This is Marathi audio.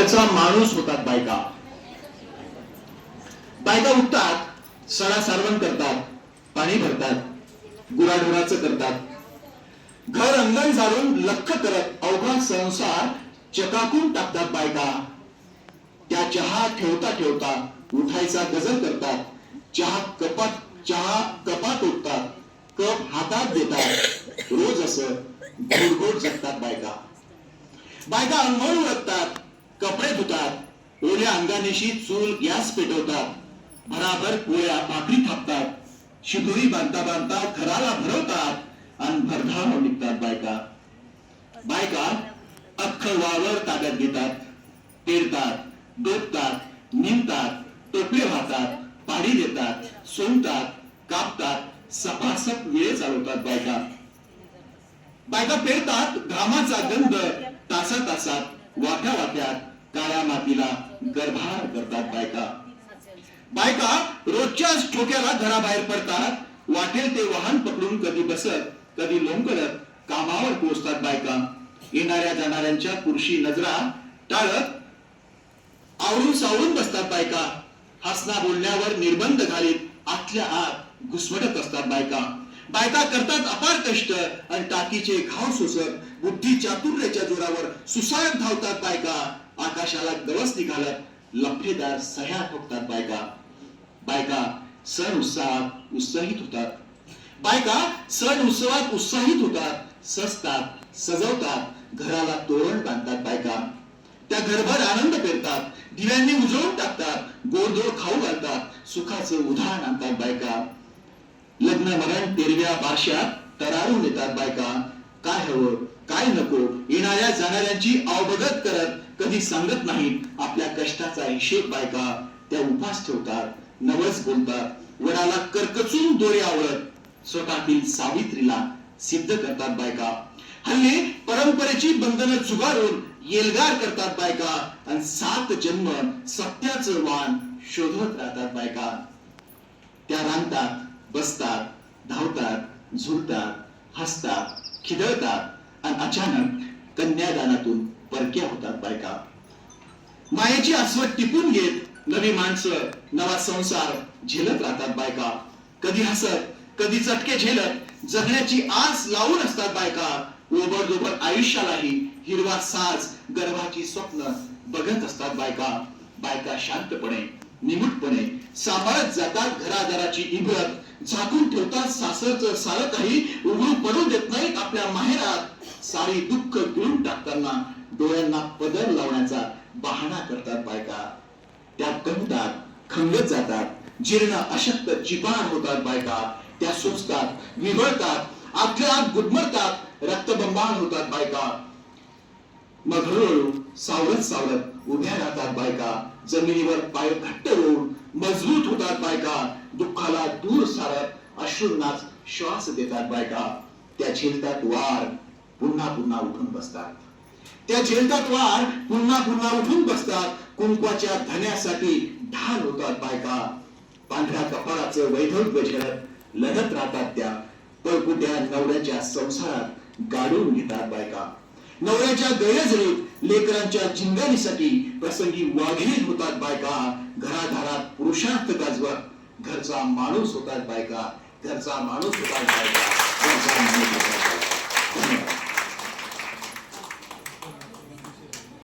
घरचा माणूस होतात बायका. बायका उठतात, सडा सारवण करतात, पाणी भरतात, गुराढोराचं करतात, घर अंगण झाडून लख करत अवघा संसार चकाकून टाकतात बायका. त्या चहा ठेवता ठेवता उठायचा गजर करतात, चहा कपात ओततात, कप हातात देतात, रोज असं गोड जगतात बायका. बायका अंघोळ उरकतात, कपडे धुतात, ओल्या अंगानेशी चूल गॅस पेटवतात, भराभर पोळ्या भाकरी थापतात, शिदोरी बांधता बांधता घराला भरवतात आणि भरधाव निघतात बायका. बायका अख्खं वावर ताब्यात घेतात, पेरतात, डोबतात, निंदतात, टोपले वाहतात, पाणी देतात, सोंगतात, कापतात, सपासप वेळ चालवतात बायका. बायका पेरतात, घामाचा गंध तासा तासात वाफ्या वाफ्यात काळ्या मातीला गर्भार करतात बायका. बायका रोजच्याच ठोक्याला घराबाहेर पडतात, वाटेल ते वाहन पकडून कधी बसत कधी लोंबकळत कामावर पोहोचतात बायका. येणाऱ्या जाणाऱ्यांच्या कुर्शी नजरा टाळत आवरून सावरून बसतात बायका. हसना बोलण्यावर निर्बंध घालीत आतल्या आत घुसमटत असतात बायका. बायका करतात अपार कष्ट आणि टाकीचे घाव सोसत बुद्धी चातुर्याच्या जोरावर सुसाट धावतात बायका. आकाशाला गवस निघालत लफेदार सह्या ठोकतात बायका. बायका सण उत्साहात उत्साहित होतात. बायका सण उत्सवात उत्साहित होतात, सजतात, सजवतात, घराला तोरण बांधतात बायका. त्या घरभर आनंद पेरतात, दिव्यांनी उजळून टाकतात, गोडधोड खाऊ घालतात, सुखाचं उधाण आणतात बायका. लग्न मरण तेरव्या बारशात तरारून येतात बायका. काय हवं काय नको येणाऱ्या जाणाऱ्यांची अवबगत करत कधी सांगत नाहीत आपल्या कष्टाचा हिशेब बायका. त्या उपास ठेवतात, नवस बोलतात, वडाला करकचून दोरे आवळत स्वतःतील सावित्रीला सिद्ध करतात बायका. हल्ली परंपरेची बंधनं झुगारून येलगार करतात बायका आणि 7 जन्म सत्याचं वाण शोधत राहतात बायका. त्या रांगतात, बसतात, धावतात, झुलतात, हसतात, खिदळतात आणि अचानक कन्यादानातून परक्या होतात बायका. मायेची अस्वट टिपून घेत नवी माणसं नवा संसार झेलत राहतात बायका. कधी हसत कधी चटके झेलत जगण्याची आस लावून असतात बायका. ओबडधोबड आयुष्यालाही हिरवा साज गर्भाची स्वप्न बघत असतात बायका. बायका शांतपणे निमूटपणे सांभाळत जातात घरादाराची इबरत, झाकून ठेवतात सासरचं सारं काही, उघडून पडू देत नाहीत आपल्या माहेरात. सारी दुःख गिळून टाकताना डोळ्यांना पदर लावण्याचा बहाणा करतात बायका. त्या कंटात खंगत जातात, जीर्ण अशक्त चिपाड होतात बायका. त्या सुचतात, विवळतात, आपल्या आत गुदमरतात, रक्तबंबाळ होतात बायका. मग हळूहळू सावरत सावरत उभ्या राहतात बायका. जमिनीवर पाय घट्ट रोवून मजबूत होतात बायका. दुःखाला दूर सारत अश्रूंनाच श्वास देतात बायका. त्या झेलतात वार, पुन्हा पुन्हा उठून बसतात. त्या झेलतात वार, पुन्हा पुन्हा उठून बसतात. कुंकवाच्या धन्यासाठी ढाल होतात बायका. पांढऱ्या कपाळाचं वैधव्य झेलत लढत राहतात त्या. पळकुट्या नवऱ्याच्या संसारात गाडून घेतात बायका. नवऱ्याच्या गैरजरीत लेकरांच्या जिंगालीसाठी प्रसंगी वाघीण होतात बायका. घरादारात पुरुषार्थ गाजवत घरचा माणूस होतात बायका. घरचा माणूस होतात बायका. घरचा माणूस होतात बायका.